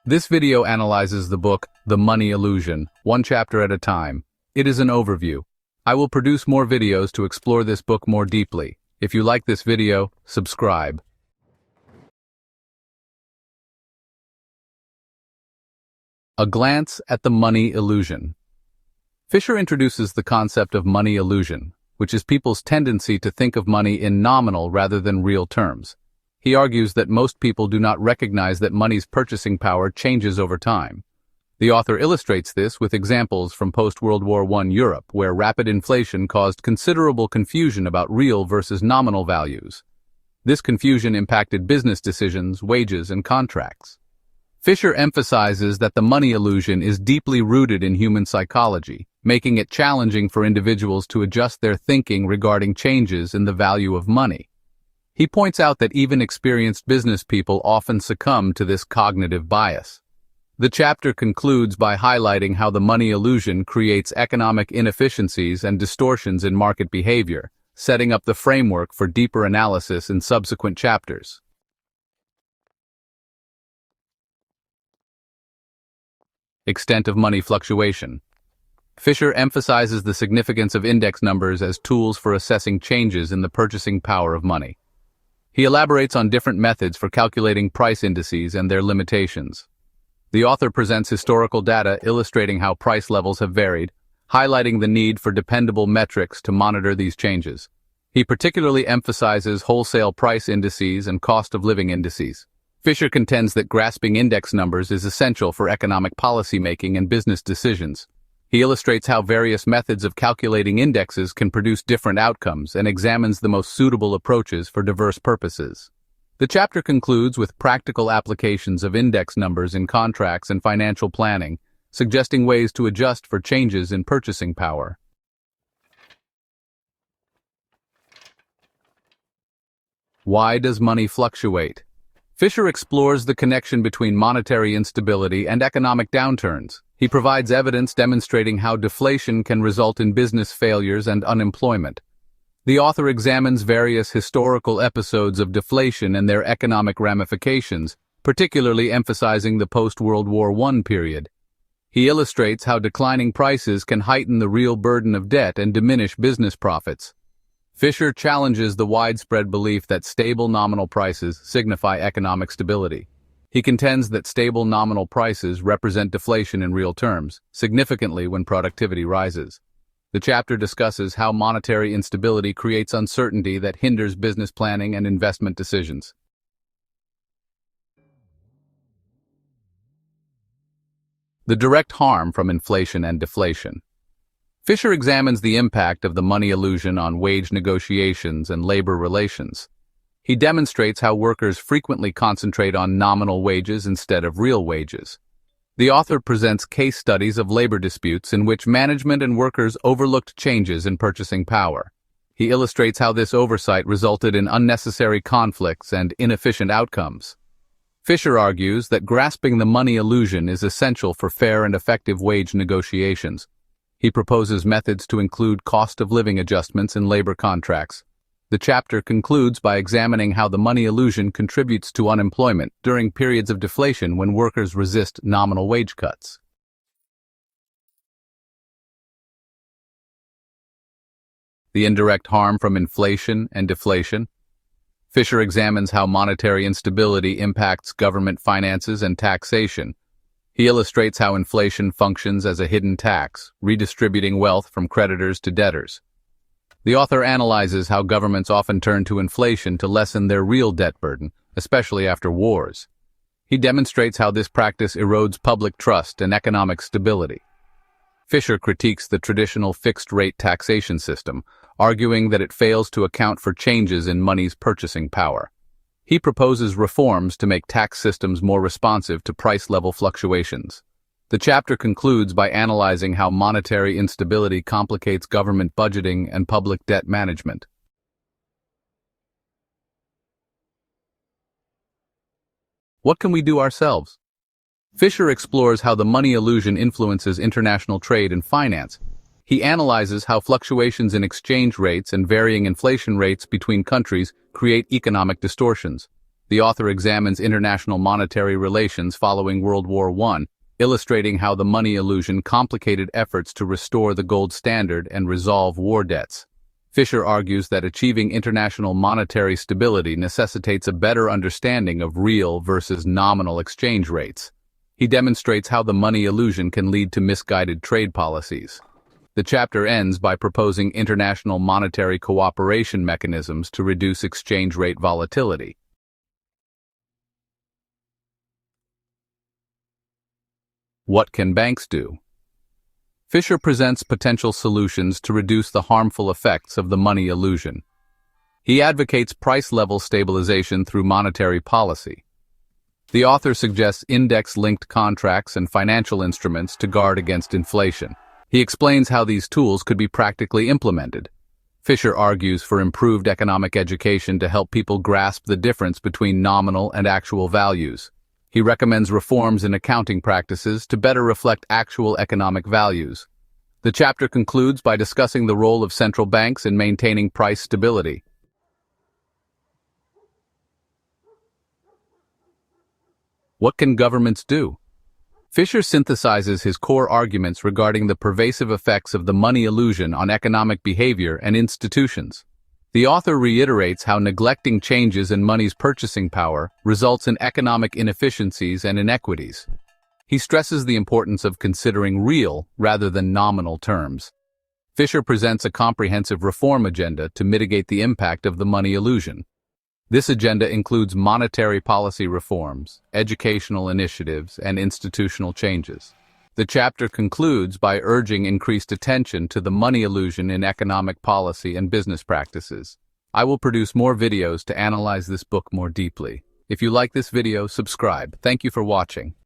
This video analyzes the book, The Money Illusion, one chapter at a time. It is an overview. I will produce more videos to explore this book more deeply. If you like this video, subscribe. A glance at the money illusion. Fisher introduces the concept of money illusion, which is people's tendency to think of money in nominal rather than real terms. He argues that most people do not recognize that money's purchasing power changes over time. The author illustrates this with examples from post-World War I Europe, where rapid inflation caused considerable confusion about real versus nominal values. This confusion impacted business decisions, wages, and contracts. Fisher emphasizes that the money illusion is deeply rooted in human psychology, making it challenging for individuals to adjust their thinking regarding changes in the value of money. He points out that even experienced business people often succumb to this cognitive bias. The chapter concludes by highlighting how the money illusion creates economic inefficiencies and distortions in market behavior, setting up the framework for deeper analysis in subsequent chapters. Extent of money fluctuation. Fisher emphasizes the significance of index numbers as tools for assessing changes in the purchasing power of money. He elaborates on different methods for calculating price indices and their limitations. The author presents historical data illustrating how price levels have varied, highlighting the need for dependable metrics to monitor these changes. He particularly emphasizes wholesale price indices and cost of living indices. Fisher contends that grasping index numbers is essential for economic policymaking and business decisions. He illustrates how various methods of calculating indexes can produce different outcomes and examines the most suitable approaches for diverse purposes. The chapter concludes with practical applications of index numbers in contracts and financial planning, suggesting ways to adjust for changes in purchasing power. Why does money fluctuate? Fisher explores the connection between monetary instability and economic downturns. He provides evidence demonstrating how deflation can result in business failures and unemployment. The author examines various historical episodes of deflation and their economic ramifications, particularly emphasizing the post-World War I period. He illustrates how declining prices can heighten the real burden of debt and diminish business profits. Fisher challenges the widespread belief that stable nominal prices signify economic stability. He contends that stable nominal prices represent deflation in real terms, significantly when productivity rises. The chapter discusses how monetary instability creates uncertainty that hinders business planning and investment decisions. The direct harm from inflation and deflation. Fisher examines the impact of the money illusion on wage negotiations and labor relations. He demonstrates how workers frequently concentrate on nominal wages instead of real wages. The author presents case studies of labor disputes in which management and workers overlooked changes in purchasing power. He illustrates how this oversight resulted in unnecessary conflicts and inefficient outcomes. Fisher argues that grasping the money illusion is essential for fair and effective wage negotiations. He proposes methods to include cost of living adjustments in labor contracts. The chapter concludes by examining how the money illusion contributes to unemployment during periods of deflation when workers resist nominal wage cuts. The indirect harm from inflation and deflation. Fisher examines how monetary instability impacts government finances and taxation. He illustrates how inflation functions as a hidden tax, redistributing wealth from creditors to debtors. The author analyzes how governments often turn to inflation to lessen their real debt burden, especially after wars. He demonstrates how this practice erodes public trust and economic stability. Fisher critiques the traditional fixed-rate taxation system, arguing that it fails to account for changes in money's purchasing power. He proposes reforms to make tax systems more responsive to price-level fluctuations. The chapter concludes by analyzing how monetary instability complicates government budgeting and public debt management. What can we do ourselves? Fisher explores how the money illusion influences international trade and finance. He analyzes how fluctuations in exchange rates and varying inflation rates between countries create economic distortions. The author examines international monetary relations following World War I, illustrating how the money illusion complicated efforts to restore the gold standard and resolve war debts. Fisher argues that achieving international monetary stability necessitates a better understanding of real versus nominal exchange rates. He demonstrates how the money illusion can lead to misguided trade policies. The chapter ends by proposing international monetary cooperation mechanisms to reduce exchange rate volatility. What can banks do? Fisher presents potential solutions to reduce the harmful effects of the money illusion. He advocates price-level stabilization through monetary policy. The author suggests index-linked contracts and financial instruments to guard against inflation. He explains how these tools could be practically implemented. Fisher argues for improved economic education to help people grasp the difference between nominal and actual values. He recommends reforms in accounting practices to better reflect actual economic values. The chapter concludes by discussing the role of central banks in maintaining price stability. What can governments do? Fisher synthesizes his core arguments regarding the pervasive effects of the money illusion on economic behavior and institutions. The author reiterates how neglecting changes in money's purchasing power results in economic inefficiencies and inequities. He stresses the importance of considering real rather than nominal terms. Fisher presents a comprehensive reform agenda to mitigate the impact of the money illusion. This agenda includes monetary policy reforms, educational initiatives, and institutional changes. The chapter concludes by urging increased attention to the money illusion in economic policy and business practices. I will produce more videos to analyze this book more deeply. If you like this video, subscribe. Thank you for watching.